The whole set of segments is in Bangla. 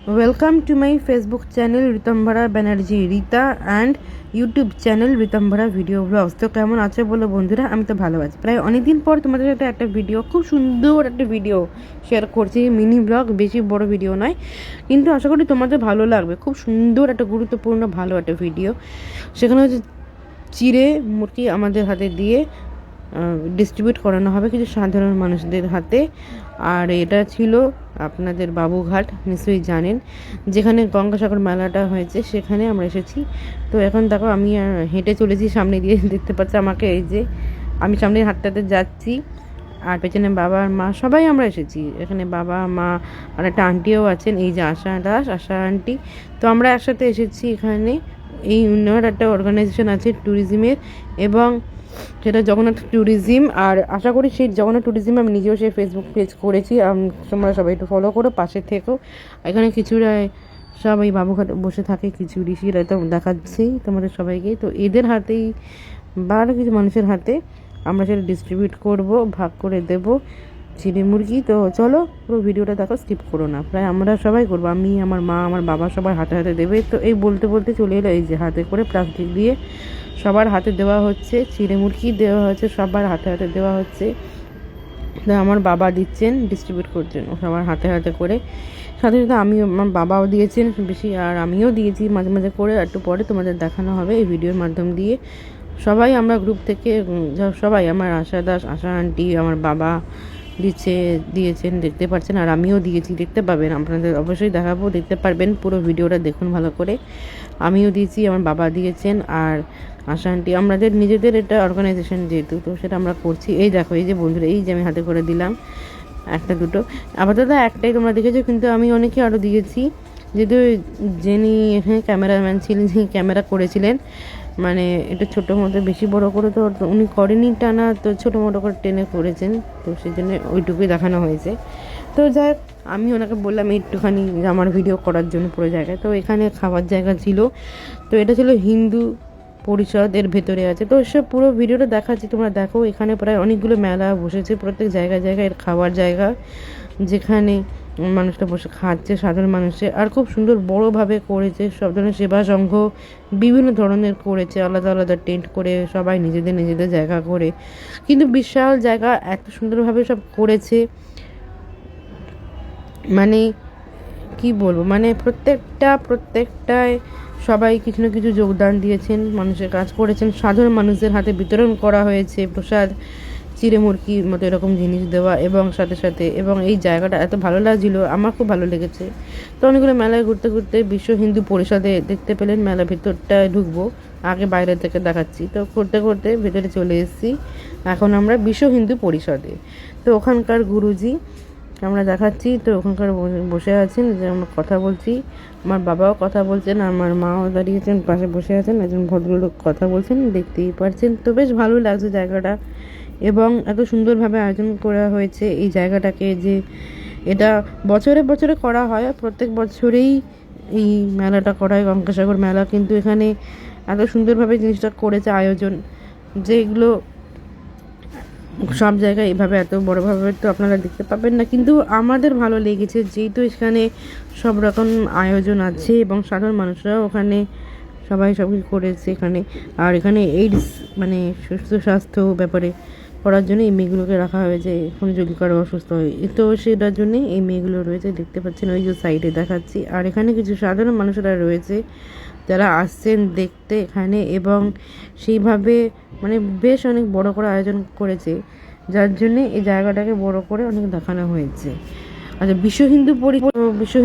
Welcome to my Facebook channel Ritambhara Banerjee Rita and YouTube channel Ritambhara video blogs. তো কেমন আছে বলো বন্ধুরা? আমি তো ভালো আছি। প্রায় অনেকদিন পর তোমাদের সাথে একটা ভিডিও, খুব সুন্দর একটা ভিডিও শেয়ার করছি। মিনি ব্লগ, বেশি বড় ভিডিও নয়, কিন্তু আশা করি তোমাদের ভালো লাগবে। খুব সুন্দর একটা গুরুত্বপূর্ণ ভালো একটা ভিডিও। সেখানে হচ্ছে চিড়ে মুরগি আমাদের হাতে দিয়ে ডিস্ট্রিবিউট করানো হবে কিছু সাধারণ মানুষদের হাতে। আর এটা ছিল আপনাদের বাবুঘাট, নিশ্চয়ই জানেন, যেখানে গঙ্গাসাগর মেলাটা হয়েছে, সেখানে আমরা এসেছি। তো এখন দেখো আমি হেঁটে চলেছি সামনে দিয়ে, দেখতে পাচ্ছি আমাকে। এই যে আমি সামনে হাঁটতে যাচ্ছি, আর পেছনে বাবা আর মা সবাই আমরা এসেছি। এখানে বাবা মা আর একটা আন্টিও আছেন, এই যে আশা দাস, আশা আন্টি। তো আমরা একসাথে এসেছি এখানে। এই উন্নয়ন একটা অর্গানাইজেশন আছে ট্যুরিজমের, এবং সেটা জগন্নাথ ট্যুরিজম। আর আশা করি সেই জগন্নাথ ট্যুরিজম আমি নিজেও সেই ফেসবুক পেজ করেছি, তোমরা সবাই একটু ফলো করো, পাশে থেকো। এখানে কিছুরা সবাই বাবুঘাটে বসে থাকে, কিছু ঋষিরা তো দেখাচ্ছি তোমাদের সবাইকে। তো এদের হাতেই বা আরও কিছু মানুষের হাতে আমরা সেটা ডিস্ট্রিবিউট করব, ভাগ করে দেব চিড়ে মুরগি। তো চলো পুরো ভিডিওটা দেখো, স্কিপ করো না। প্রায় আমরা সবাই করবো, আমি, আমার মা, আমার বাবা, সবার হাতে হাতে দেবে। তো এই বলতে বলতে চলে এলো, এই যে হাতে করে প্লাস্টিক দিয়ে সবার হাতে দেওয়া হচ্ছে, চিড়ে মুরগি দেওয়া হচ্ছে, সবার হাতে হাতে দেওয়া হচ্ছে। আমার বাবা দিচ্ছেন, ডিস্ট্রিবিউট করছেন সবার হাতে হাতে করে। সাথে সাথে আমার বাবাও দিয়েছেন বেশি, আর আমিও দিয়েছি মাঝে মাঝে করে। একটু পরে তোমাদের দেখানো হবে এই ভিডিওর মাধ্যম দিয়ে। সবাই আমরা গ্রুপ থেকে সবাই, আমার আশা দাস, আশা আন্টি, আমার বাবা দিয়েছেন, দেখতে পাচ্ছেন। আর আমিও দিয়েছি, দেখতে পাবেন, আপনাদের অবশ্যই দেখাবো, দেখতে পারবেন। পুরো ভিডিওটা দেখুন ভালো করে। আমিও দিয়েছি, আমার বাবা দিয়েছেন, আর আশা আন্টি। আমাদের নিজেদের এটা অর্গানাইজেশন যেহেতু, তো সেটা আমরা করছি। এই দেখো, এই যে বন্ধুরা, এই যে আমি হাতে করে দিলাম একটা দুটো, আপাতত একটাই তোমরা দেখেছো, কিন্তু আমি অনেকে আরও দিয়েছি। যেহেতু যিনি এখানে ক্যামেরাম্যান ছিলেন, যিনি ক্যামেরা করেছিলেন, মানে এটা ছোটো মতো, বেশি বড় করে তো উনি করেনি টানা, তো ছোটো মোটো করে টেনে করেছেন, তো সেই জন্য ওইটুকুই দেখানো হয়েছে। তো যাই হোক, আমি ওনাকে বললাম একটুখানি আমার ভিডিও করার জন্য পুরো জায়গায়। তো এখানে খাবার জায়গা ছিল, তো এটা ছিল হিন্দু পরিষদ এর ভেতরে আছে। তো সব পুরো ভিডিওটা দেখাচ্ছি, তোমরা দেখো। এখানে প্রায় অনেকগুলো মেলা বসেছে, প্রত্যেক জায়গায় জায়গায় এর খাবার জায়গা, যেখানে মানুষটা বসে খাচ্ছে, সাধারণ মানুষে। আর খুব সুন্দর বড়োভাবে করেছে, সব ধরনের সেবা সংঘ বিভিন্ন ধরনের করেছে, আলাদা আলাদা টেন্ট করে, সবাই নিজেদের নিজেদের জায়গা করে, কিন্তু বিশাল জায়গা, এত সুন্দরভাবে সব করেছে। মানে কি বলবো, মানে প্রত্যেকটায় সবাই কিছু না কিছু যোগদান দিয়েছেন, মানুষের কাজ করেছেন। সাধারণ মানুষদের হাতে বিতরণ করা হয়েছে প্রসাদ, চিড়ে মুরগির মতো এরকম জিনিস দেওয়া, এবং সাথে সাথে, এবং এই জায়গাটা এত ভালো লাগছিলো, আমার খুব ভালো লেগেছে। তো অনেকগুলো মেলায় ঘুরতে ঘুরতে বিশ্ব হিন্দু পরিষদে দেখতে পেলেন, মেলা ভেতরটায় ঢুকবো, আগে বাইরে থেকে দেখাচ্ছি। তো করতে করতে ভেতরে চলে এসেছি, এখন আমরা বিশ্ব হিন্দু পরিষদে। তো ওখানকার গুরুজি আমরা দেখাচ্ছি। তো ওখানকার বসে আছেন, যে আমরা কথা বলছি, আমার বাবাও কথা বলছেন, আমার মাও দাঁড়িয়েছেন, পাশে বসে আছেন, একজন ভদ্রলোক কথা বলছেন, দেখতেই পারছেন। তো বেশ ভালো লাগছে জায়গাটা, এবং এত সুন্দরভাবে আয়োজন করা হয়েছে এই জায়গাটাকে, যে এটা বছরে বছরে করা হয়, প্রত্যেক বছরেই এই মেলাটা করা হয়, গঙ্গাসাগর মেলা। কিন্তু এখানে এত সুন্দরভাবে জিনিসটা করেছে আয়োজন, যেগুলো সব জায়গায় এভাবে এত বড়োভাবে তো আপনারা দেখতে পাবেন না। কিন্তু আমাদের ভালো লেগেছে, যেহেতু এখানে সব রকম আয়োজন আছে, এবং সাধারণ মানুষরাও ওখানে সবাই সব কিছু করেছে এখানে। আর এখানে এইডস, মানে সুস্থ স্বাস্থ্য ব্যাপারে করার জন্য এই মেয়েগুলোকে রাখা হয়েছে, এখন যদি কারো অসুস্থ হয়, তো সেটার জন্যে এই মেয়েগুলো রয়েছে, দেখতে পাচ্ছেন ওই যে সাইডে দেখাচ্ছি। আর এখানে কিছু সাধারণ মানুষরা রয়েছে যারা আসছেন দেখতে এখানে, এবং সেইভাবে মানে বেশ অনেক বড় করে আয়োজন করেছে, যার জন্যে এই জায়গাটাকে বড় করে অনেক দেখানো হয়েছে। আচ্ছা, বিশ্ব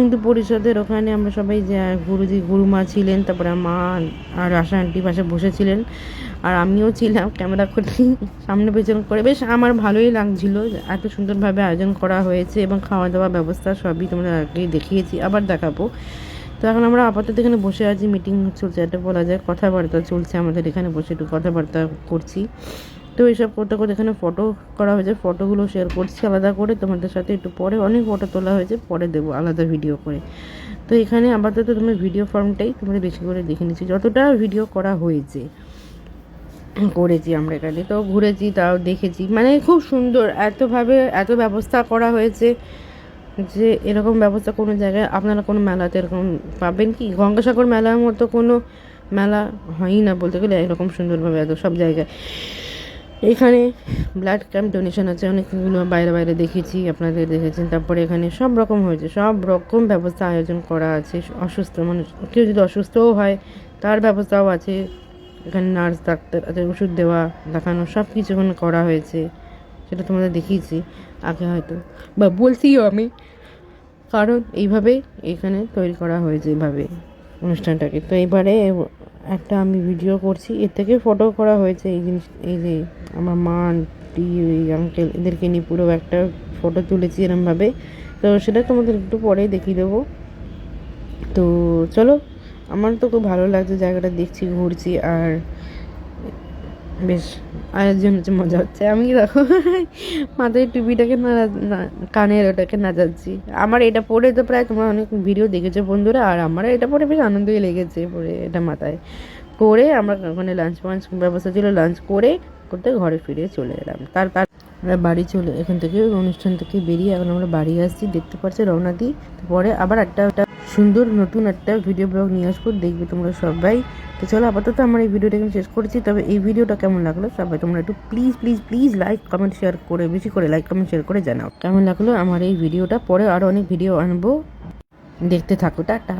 হিন্দু পরিষদের ওখানে আমরা সবাই, যে গুরুজি গুরুমা ছিলেন, তারপরে মা আর আশা আন্টি পাশে বসেছিলেন, আর আমিও ছিলাম ক্যামেরা করছি সামনে পেছন করে। বেশ আমার ভালোই লাগছিলো, এত সুন্দরভাবে আয়োজন করা হয়েছে, এবং খাওয়া দাওয়া ব্যবস্থা সবই তোমরা আগেই দেখিয়েছি, আবার দেখাবো। তো এখন আমরা আপাতত এখানে বসে আছি, মিটিং চলছে, এটা বলা যায়, কথাবার্তা চলছে আমাদের এখানে বসে, একটু কথাবার্তা করছি। তো এইসব করতে করতে এখানে ফটো করা হয়েছে, ফটোগুলো শেয়ার করছি আলাদা করে তোমাদের সাথে, একটু পরে অনেক ফটো তোলা হয়েছে, পরে দেবো আলাদা ভিডিও করে। তো এখানে আপাতত তুমি ভিডিও ফর্মটাই তোমরা বেশি করে দেখে নিচ্ছি, যতটা ভিডিও করা হয়েছে করেছি আমরা এখানে। তো ঘুরেছি, তাও দেখেছি, মানে খুব সুন্দর, এতভাবে এত ব্যবস্থা করা হয়েছে, যে এরকম ব্যবস্থা কোনো জায়গায় আপনারা কোনো মেলাতে এরকম পাবেন কি? গঙ্গাসাগর মেলার মতো কোনো মেলা হয়ই না বলতে গেলে এরকম সুন্দরভাবে এত সব জায়গায়। এখানে ব্লাড ক্যাম্প ডোনেশন আছে, অনেকগুলো বাইরে বাইরে দেখেছি, আপনাদের দেখেছেন। তারপরে এখানে সব রকম হয়েছে, সব রকম ব্যবস্থা আয়োজন করা আছে। অসুস্থ মানুষ কেউ যদি অসুস্থও হয় তার ব্যবস্থাও আছে। এখানে নার্স ডাক্তার আছে, ওষুধ দেওয়া দেখানো সব কিছু এখানে করা হয়েছে। সেটা তোমাদের দেখিয়েছি আগে হয়তো, বা বলছিও আমি, কারণ এইভাবে এখানে তৈরি করা হয়েছে এইভাবে অনুষ্ঠানটাকে। তো এবারে একটা আমি ভিডিও করছি, এর থেকে ফটো করা হয়েছে। এই জিনিস, এই যে আমার মা, আন্টি, ওই আঙ্কেল এদেরকে নিয়ে পুরো একটা ফটো তুলেছি এরমভাবে। তো সেটা তোমাদের একটু পরেই দেখিয়ে দেবো। তো চলো, আমার তো খুব ভালো লাগছে জায়গাটা, দেখছি, ঘুরছি, আর বেশ আয়োজন হচ্ছে, মজা হচ্ছে। আমি দেখো মাথায় টুপিটাকে কানের ওটাকে নাচাচ্ছি। আমার এটা পরে তো প্রায় তোমরা অনেক ভিডিও দেখেছো বন্ধুরা, আর আমার এটা পরে বেশ আনন্দই লেগেছে পরে এটা মাথায় করে। আমরা ওখানে লাঞ্চ ফাঞ্চ ব্যবস্থা ছিল, লাঞ্চ করে করতে ঘরে ফিরে চলে এলাম। তারপর আমরা বাড়ি চলে, এখান থেকে অনুষ্ঠান থেকে বেরিয়ে এখন আমরা বাড়ি আসছি, দেখতে পাচ্ছি রওনা দিই। পরে আবার একটা সুন্দর নতুন একটা ভিডিও ব্লগ নিয়ে আসবো, দেখবে তোমরা সবাই। তো চলো, আপাতত আমার এই ভিডিওটা এখানে শেষ করছি। তবে এই ভিডিওটা কেমন লাগলো সবাই তোমরা একটু please please please like comment share করে, বেশি করে লাইক কমেন্ট শেয়ার করে জানাও কেমন লাগলো আমার এই ভিডিওটা। পরে আরও অনেক ভিডিও আনবো, দেখতে থাকো। টাটা।